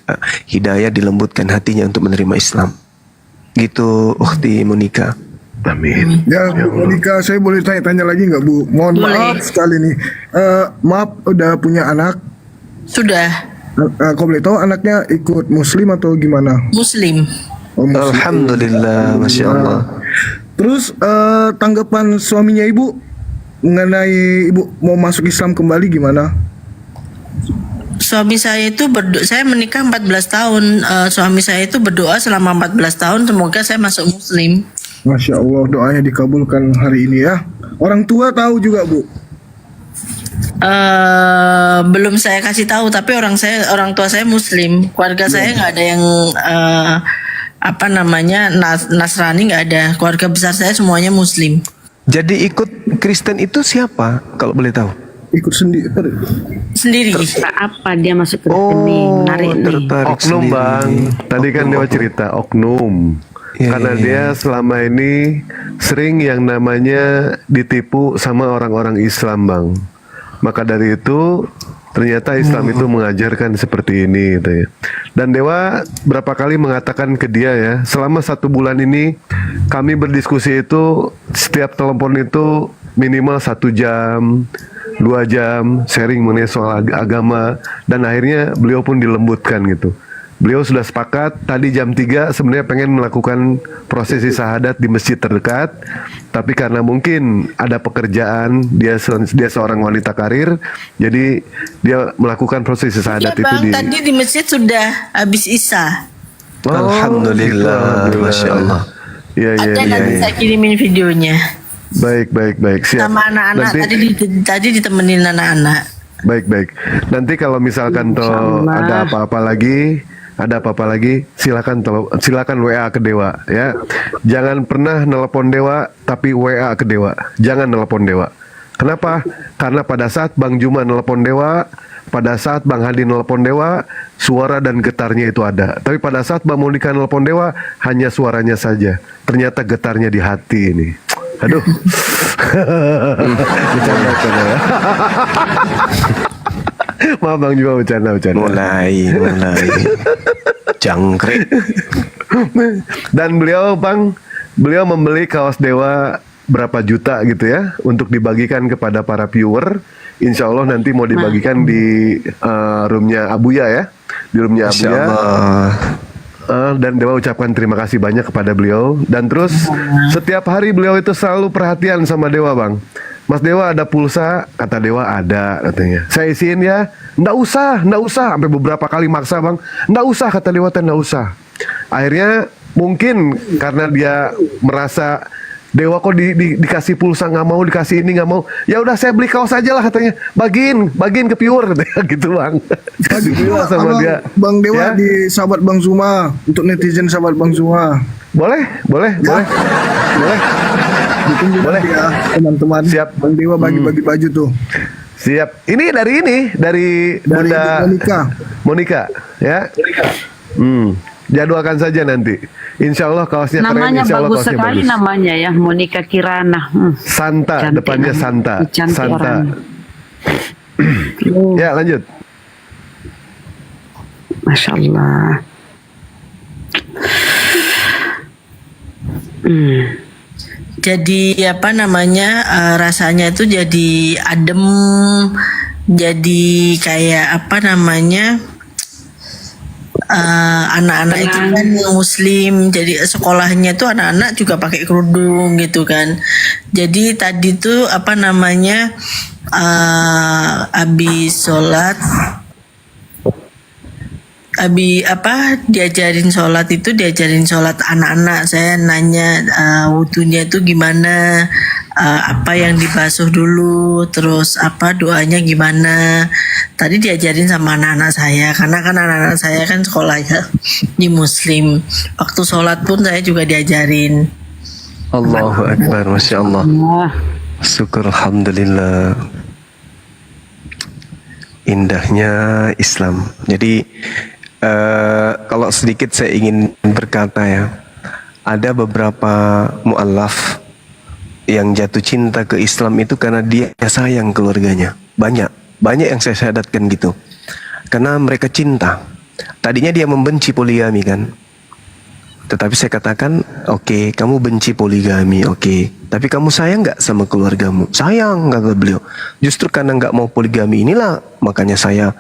Hidayah dilembutkan hatinya untuk menerima Islam. Gitu, ukhti Monika. Amin. Ya, Bu Monika, saya boleh tanya-tanya lagi nggak, Bu? Mohon maaf sekali nih. Maaf, udah punya anak? Sudah. Kau boleh tahu anaknya ikut Muslim atau gimana? Muslim. Oh, Muslim. Alhamdulillah, Masya Allah. Terus tanggapan suaminya Ibu mengenai Ibu mau masuk Islam kembali gimana? Suami saya itu saya menikah 14 tahun. Suami saya itu berdoa selama 14 tahun semoga saya masuk Muslim. Masya Allah, doanya dikabulkan hari ini ya. Orang tua tahu juga, Bu? Belum saya kasih tahu, tapi orang tua saya Muslim. Keluarga saya nggak ada yang Nasrani, nggak ada. Keluarga besar saya semuanya Muslim. Jadi ikut Kristen itu siapa kalau boleh tahu? Ikut sendiri. Apa dia masuk Kristen nih? Menarik nih. Oknum Bang, tadi kan Dewa cerita oknum. Karena dia selama ini sering yang namanya ditipu sama orang-orang Islam Bang. Maka dari itu ternyata Islam itu mengajarkan seperti ini gitu ya. Dan Dewa berapa kali mengatakan ke dia ya, selama 1 bulan ini kami berdiskusi itu setiap telepon itu minimal 1 jam, 2 jam sharing mengenai soal agama, dan akhirnya beliau pun dilembutkan gitu. Beliau sudah sepakat tadi jam 3 sebenarnya pengen melakukan prosesi syahadat di masjid terdekat, tapi karena mungkin ada pekerjaan, dia seorang wanita karir, jadi dia melakukan prosesi syahadat Iya, Bang, tadi di masjid sudah habis Isya. Alhamdulillah, Masya Allah. Ada nanti saya kirimin videonya. Baik, siap. Sama anak-anak tadi ditemenin anak-anak. Baik. Nanti kalau misalkan ada apa-apa lagi, silakan WA ke Dewa ya. Jangan pernah nelpon Dewa tapi WA ke Dewa. Jangan nelpon Dewa. Kenapa? Karena pada saat Bang Juma nelpon Dewa, pada saat Bang Hadi nelpon Dewa, suara dan getarnya itu ada. Tapi pada saat Bang Monica nelpon Dewa, hanya suaranya saja. Ternyata getarnya di hati ini. Aduh. Bercanda ya. Maaf Bang Juma, bercanda. Mulai jangkrik. Dan beliau membeli kaos Dewa berapa juta gitu ya, untuk dibagikan kepada para viewer. Insya Allah nanti mau dibagikan di roomnya Abuya ya, di roomnya Abuya. Dan Dewa ucapkan terima kasih banyak kepada beliau. Dan terus setiap hari beliau itu selalu perhatian sama Dewa, Bang. Mas Dewa ada pulsa? Kata Dewa ada, katanya. Saya isiin ya. Nggak usah. Sampai beberapa kali maksa, Bang. Nggak usah, kata Dewa, nggak usah. Akhirnya mungkin karena dia merasa Dewa kok dikasih pulsa nggak mau, dikasih ini nggak mau. Ya udah saya beli kaos aja lah, katanya. Bagiin ke viewer, katanya gitu, Bang. Dibilang sama dia. Bang Dewa ya? Di sahabat Bang Zuma, untuk netizen sahabat Bang Zuma. Boleh. Boleh. Boleh ya, teman-teman. Siap. Bang Dewa bagi-bagi baju tuh. Siap. Ini dari Bunda Monica, ya. Jadwalkan saja nanti. Insya Allah kaosnya namanya keren. Insya Allah bagus kaosnya sekali bagus. Namanya ya, Monica Kirana. Santa, Cantik depannya namanya. Santa. Cantik Santa. orang. Ya lanjut. Masya Allah. Jadi apa namanya, rasanya itu jadi adem, jadi kayak apa namanya, anak-anak itu kan muslim, jadi sekolahnya tuh anak-anak juga pakai kerudung gitu kan. Jadi tadi tuh apa namanya, habis sholat, diajarin sholat anak-anak. Saya nanya wudunya itu gimana, apa yang dibasuh dulu, terus apa doanya gimana. Tadi diajarin sama anak-anak saya, karena kan anak-anak saya kan sekolahnya di muslim. Waktu sholat pun saya juga diajarin. Allahu Akbar, Masya Allah. Syukur, Alhamdulillah. Indahnya Islam. Jadi kalau sedikit saya ingin berkata ya, ada beberapa mu'allaf yang jatuh cinta ke Islam itu karena dia sayang keluarganya. Banyak yang saya syahadatkan gitu. Karena mereka cinta. Tadinya dia membenci poligami kan. Tetapi saya katakan, oke, kamu benci poligami, oke. Tapi kamu sayang nggak sama keluargamu? Sayang, kata beliau. Justru karena nggak mau poligami inilah, makanya saya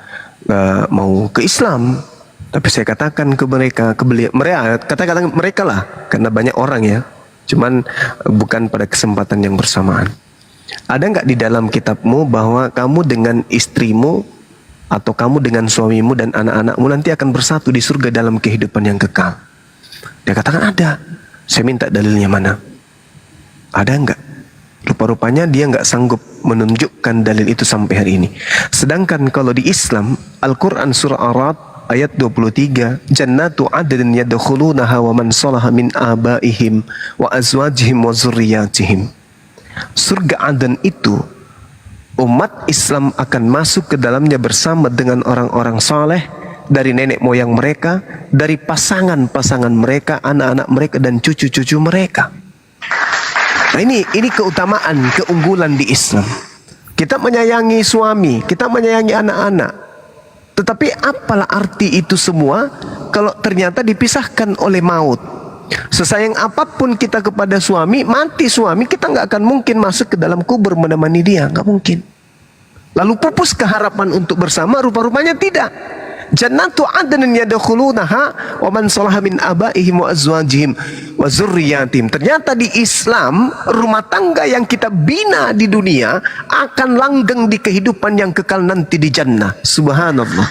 mau ke Islam. Tapi saya katakan ke mereka, katakan mereka lah, karena banyak orang ya. Cuman bukan pada kesempatan yang bersamaan. Ada nggak di dalam kitabmu bahwa kamu dengan istrimu atau kamu dengan suamimu dan anak-anakmu nanti akan bersatu di surga dalam kehidupan yang kekal? Dia katakan ada. Saya minta dalilnya mana? Ada nggak? Rupa-rupanya dia nggak sanggup menunjukkan dalil itu sampai hari ini. Sedangkan kalau di Islam, Al-Quran surah Ar-Ra'd ayat 23, jannatu adnin yadkhulunaha wa man salaha min abaihim wa azwajihim wa zurriyatihim. Surga Aden itu umat Islam akan masuk ke dalamnya bersama dengan orang-orang saleh dari nenek moyang mereka, dari pasangan-pasangan mereka, anak-anak mereka dan cucu-cucu mereka. Nah ini keutamaan, keunggulan di Islam. Kita menyayangi suami, kita menyayangi anak-anak. Tetapi apalah arti itu semua kalau ternyata dipisahkan oleh maut? Sesayang apapun kita kepada suami, mati suami, kita nggak akan mungkin masuk ke dalam kubur menemani dia, nggak mungkin. Lalu pupus keharapan untuk bersama, rupa-rupanya tidak. Jannatu adnin yadkhulunaha wa man salaha min abaihim wa azwajihim wa zurriyatihim. Ternyata di Islam, rumah tangga yang kita bina di dunia akan langgeng di kehidupan yang kekal nanti di jannah. Subhanallah.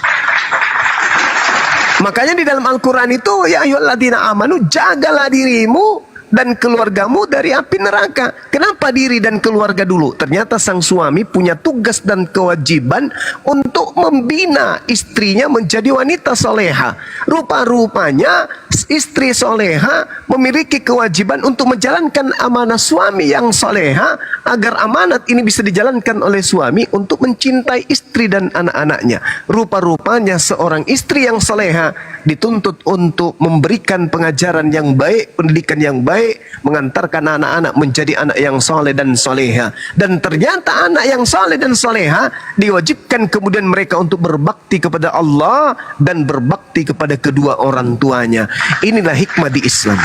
Makanya di dalam Al-Quran itu, ya ayyuhalladzina amanu, jagalah dirimu dan keluargamu dari api neraka. Kenapa diri dan keluarga dulu? Ternyata sang suami punya tugas dan kewajiban untuk membina istrinya menjadi wanita soleha. Rupa-rupanya istri soleha memiliki kewajiban untuk menjalankan amanah suami yang soleha, agar amanat ini bisa dijalankan oleh suami untuk mencintai istri dan anak-anaknya. Rupa-rupanya seorang istri yang soleha dituntut untuk memberikan pengajaran yang baik, pendidikan yang baik, mengantarkan anak-anak menjadi anak yang soleh dan soleha. Dan ternyata anak yang soleh dan soleha diwajibkan kemudian mereka untuk berbakti kepada Allah dan berbakti kepada kedua orang tuanya. Inilah hikmah di Islam.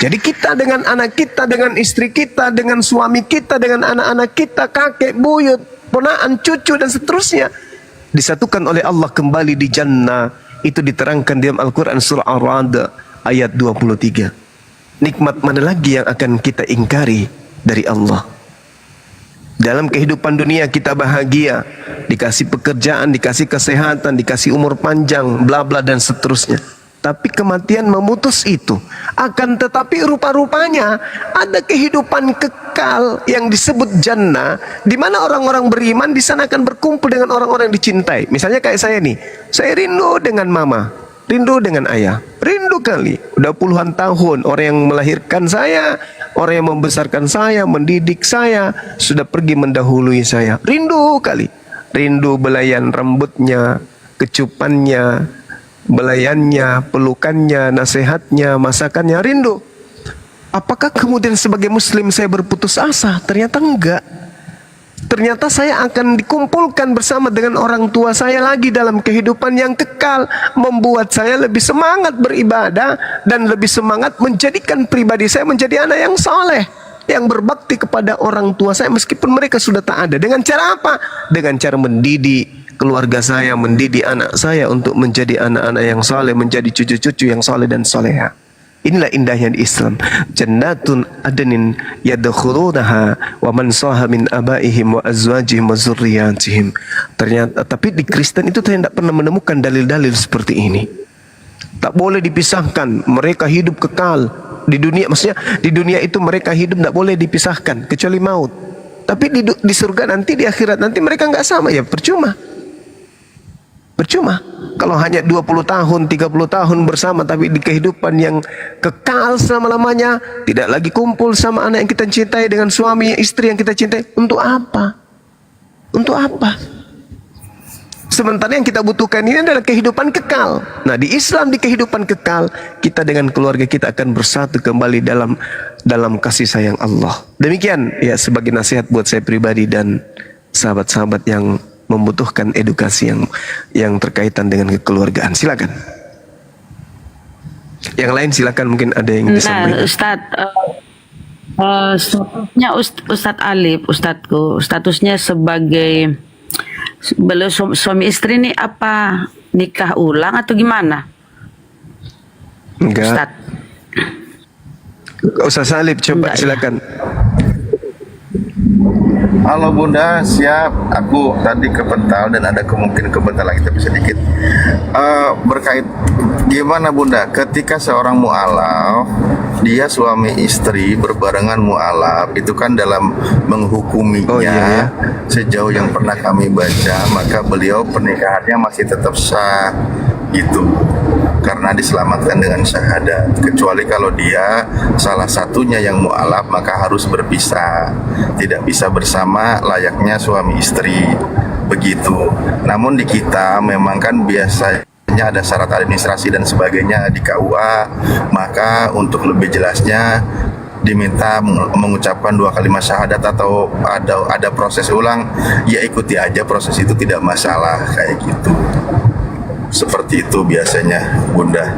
Jadi kita dengan anak kita, dengan istri kita, dengan suami kita, dengan anak-anak kita, kakek, buyut, ponakan, cucu dan seterusnya disatukan oleh Allah kembali di jannah. Itu diterangkan dalam Al-Quran surah Ar-Ra'd ayat 23. Nikmat mana lagi yang akan kita ingkari dari Allah? Dalam kehidupan dunia kita bahagia, dikasih pekerjaan, dikasih kesehatan, dikasih umur panjang, bla bla dan seterusnya. Tapi kematian memutus itu. Akan tetapi rupa-rupanya ada kehidupan kekal yang disebut jannah, di mana orang-orang beriman di sana akan berkumpul dengan orang-orang yang dicintai. Misalnya kayak saya nih, saya rindu dengan mama, rindu dengan ayah, rindu kali. Udah puluhan tahun orang yang melahirkan saya, orang yang membesarkan saya, mendidik saya, sudah pergi mendahului saya. Rindu kali. Rindu belayan rambutnya, kecupannya, belayannya, pelukannya, nasihatnya, masakannya, rindu. Apakah kemudian sebagai muslim saya berputus asa? Ternyata enggak. Ternyata saya akan dikumpulkan bersama dengan orang tua saya lagi dalam kehidupan yang kekal, membuat saya lebih semangat beribadah dan lebih semangat menjadikan pribadi saya menjadi anak yang soleh, yang berbakti kepada orang tua saya meskipun mereka sudah tak ada. Dengan cara apa? Dengan cara mendidik keluarga saya, mendidik anak saya untuk menjadi anak-anak yang soleh, menjadi cucu-cucu yang soleh dan soleha. Inilah indahnya di Islam. Jannatun adnin yadkhulunaha wa man saha min abaihim wa azwajihim wa zurriyatihim. Ternyata tapi di Kristen itu tidak pernah menemukan dalil-dalil seperti ini. Tak boleh dipisahkan, mereka hidup kekal di dunia, maksudnya di dunia itu mereka hidup tidak boleh dipisahkan kecuali maut. Tapi di surga nanti, di akhirat nanti mereka enggak sama, ya percuma. Percuma. Kalau hanya 20 tahun, 30 tahun bersama tapi di kehidupan yang kekal selama-lamanya, tidak lagi kumpul sama anak yang kita cintai, dengan suami, istri yang kita cintai, untuk apa? Untuk apa? Sementara yang kita butuhkan ini adalah kehidupan kekal. Nah, di Islam, di kehidupan kekal, kita dengan keluarga kita akan bersatu kembali dalam kasih sayang Allah. Demikian ya, sebagai nasihat buat saya pribadi dan sahabat-sahabat yang membutuhkan edukasi yang terkaitan dengan kekeluargaan. Silakan. Yang lain silakan, mungkin ada yang disampaikan. Statusnya Ustadz Alif, statusnya sebagai beliau suami istri ini apa, nikah ulang atau gimana? Enggak. Ustadz Alif, coba enggak, silakan. Halo Bunda, siap. Aku tadi kepental dan ada kemungkinan kebentar lagi tapi sedikit. Berkait gimana Bunda, ketika seorang mu'alaf, dia suami istri berbarengan mu'alaf, itu kan dalam menghukuminya, sejauh yang pernah kami baca, maka beliau pernikahannya masih tetap sah gitu, karena diselamatkan dengan syahadat. Kecuali kalau dia salah satunya yang mu'alaf, maka harus berpisah, tidak bisa bersama layaknya suami istri begitu. Namun di kita memang kan biasanya ada syarat administrasi dan sebagainya di KUA, maka untuk lebih jelasnya diminta mengucapkan 2 kalimat syahadat atau ada proses ulang, ya ikuti aja proses itu, tidak masalah kayak gitu. Seperti itu biasanya Bunda.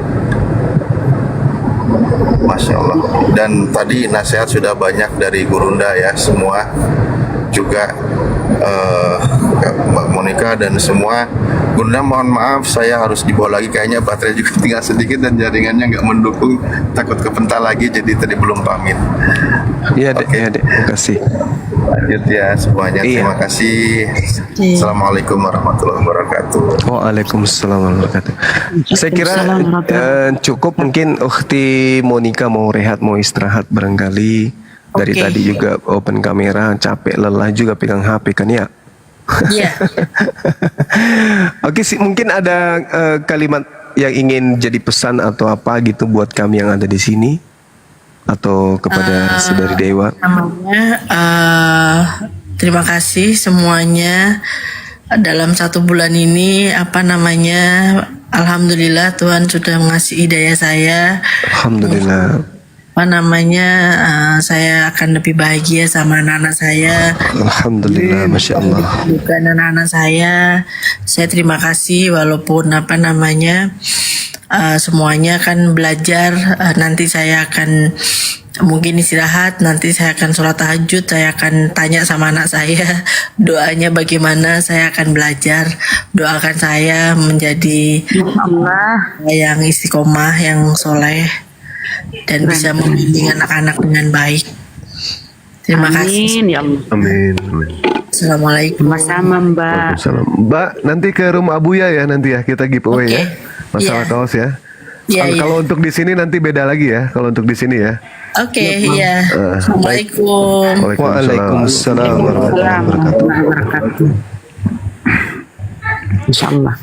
Masya Allah. Dan tadi nasihat sudah banyak dari Gurunda ya, semua juga Mbak Monica dan semua. Gurunda mohon maaf, saya harus dibawa lagi, kayaknya baterai juga tinggal sedikit dan jaringannya nggak mendukung, takut kepental lagi, jadi tadi belum pamit. Iya Dek, ya Dek, terima kasih. Lanjut ya semuanya, terima kasih. Assalamualaikum warahmatullahi wabarakatuh. Waalaikumsalam warahmatullahi wabarakatuh. Saya kira cukup, mungkin Ukhti Monica mau rehat, mau istirahat barangkali. Dari Oke. tadi juga open kamera, capek lelah juga pegang HP kan ya. Iya. Oke sih, mungkin ada kalimat yang ingin jadi pesan atau apa gitu buat kami yang ada di sini atau kepada saudari Dewa. Namanya terima kasih semuanya dalam 1 bulan ini alhamdulillah Tuhan sudah mengasih hidayah saya. Alhamdulillah. Saya akan lebih bahagia sama anak-anak saya. Alhamdulillah, masya Allah. Bukan anak-anak saya terima kasih walaupun semuanya kan belajar. Nanti saya akan mungkin istirahat, nanti saya akan sholat tahajud, saya akan tanya sama anak saya doanya bagaimana, saya akan belajar. Doakan saya menjadi yang istiqomah, yang soleh, dan bisa membimbing anak-anak dengan baik. Terima kasih. Amin ya Allah. Amin. Amin. Assalamualaikum. Sama-sama Mbak. Waalaikumsalam. Mbak, nanti ke rumah Abuya ya nanti ya, kita giveaway Oke. ya. Masalah Iya. kaos ya. Iya, iya. Kalau untuk di sini nanti beda lagi ya. Kalau untuk di sini ya. Oke, iya. Assalamualaikum. Waalaikumsalam warahmatullahi wabarakatuh. Wabarakatuh. Insya Allah.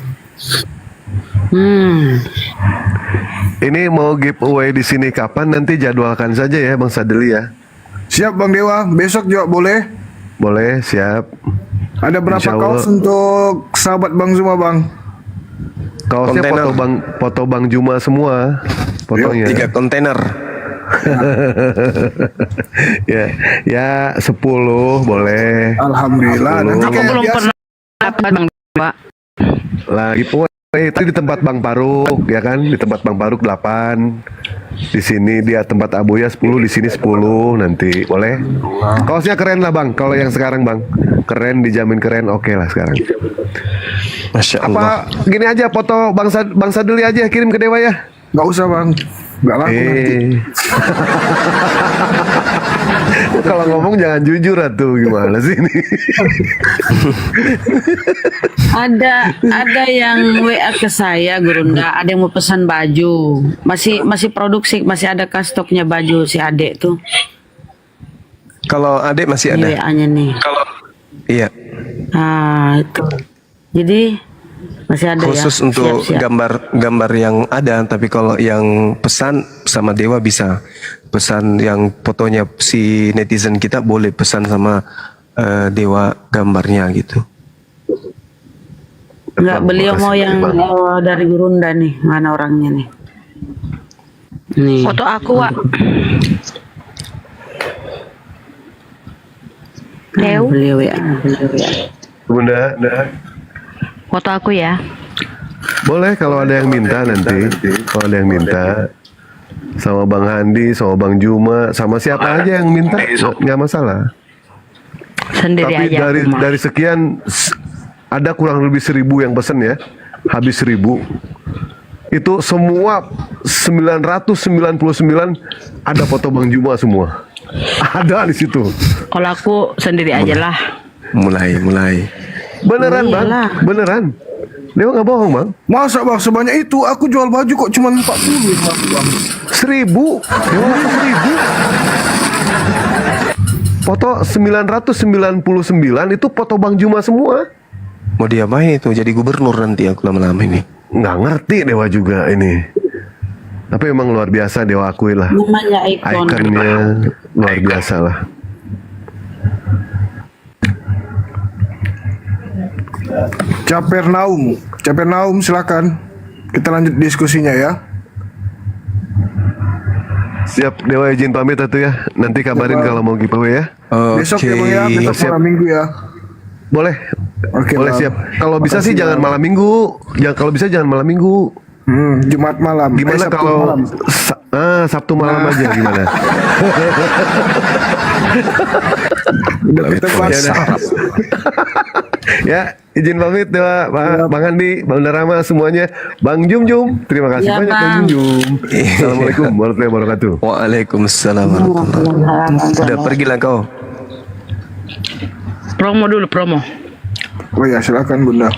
Ini mau giveaway di sini kapan? Nanti jadwalkan saja ya Bang Sadeli ya. Siap Bang Dewa, besok juga boleh. Boleh, siap. Ada berapa Insya Allah. kaos untuk sahabat Bang Zuma Bang? Kaosnya Kontainer. foto Bang Juma semua. Fotonya. 3 kontainer. ya 10 boleh. Alhamdulillah. Nanti Aku kayak belum biasa. pernah dapat Bang Mbak. Lah giveaway itu di tempat Bang Paruk ya kan? Di tempat Bang Paruk 8. Di sini dia tempat Abuya 10, di sini 10 nanti. Boleh? Kaosnya keren lah Bang. Kalau yang sekarang Bang. Keren, dijamin keren. Oke lah sekarang. Masya Allah. Apa gini aja foto Bang Sadeli aja kirim ke Dewa ya? Nggak usah Bang. Nggak laku nanti. Kalau ngomong jangan jujur atuh, gimana sih ini? Ada yang WA ke saya Gurunda, ada yang mau pesan baju. Masih produksi, masih ada stoknya baju si Adek tuh. Kalau Adek masih Ini ada. WA-nya nih. Iya. Ah, itu. Jadi masih ada Khusus ya. untuk Siap-siap. gambar yang ada, tapi kalau yang pesan sama Dewa bisa. Pesan yang fotonya si netizen kita boleh pesan sama Dewa gambarnya gitu. Enggak, beliau mau yang Bang. dari Gurunda nih. Mana orangnya nih? Nih. Foto aku, Wak. Leo. Beliau ya. Bunda, Foto aku ya. boleh kalau ada yang minta nanti. Kalau ada yang minta sama Bang Handi, sama Bang Juma, sama siapa aja yang minta, nggak masalah. Sendiri Tapi aja. aku mah. dari sekian ada kurang lebih 1000 yang pesen ya, habis 1000. Itu semua 999 ada foto Bang Juma semua. Ada di situ. Kalau aku sendiri aja lah. Mulai. Beneran Bang, Iyalah. beneran. Dewa nggak bohong Bang. Masa Bang sebanyak itu? Aku jual baju kok cuma 40 Bang. 1000. Dewa laku 1000. Foto 999 itu foto Bang Juma semua. Mau diapain itu? Jadi gubernur nanti aku lama-lama ini. Nggak ngerti Dewa juga ini. Tapi emang luar biasa Dewa akui lah. Namanya ikon. Ikonnya luar biasa lah. Capernaum silakan. Kita lanjut diskusinya ya. Siap Dewa izin pamit atuh ya. Nanti kabarin kalau mau giveaway ya. Besok ya Bang ya, besok Siap. malam minggu ya. Boleh. Oke, Boleh Bang. siap. Kalau bisa Makasih, sih jangan Bang. malam minggu. Kalau bisa jangan malam minggu. Jumat malam. Gimana Sabtu kalau malam. Sabtu malam aja gimana? Udah kita bahas. Ya, izin pamit Dewa, Bang Andi, Bang Darama semuanya, Bang Jum. Terima kasih Ya, banyak Bang. Bang Jum. Assalamualaikum warahmatullahi wabarakatuh. Waalaikumsalam warahmatullahi wabarakatuh. Udah pergilah kau. Promo dulu, promo. Oh ya silakan Bunda.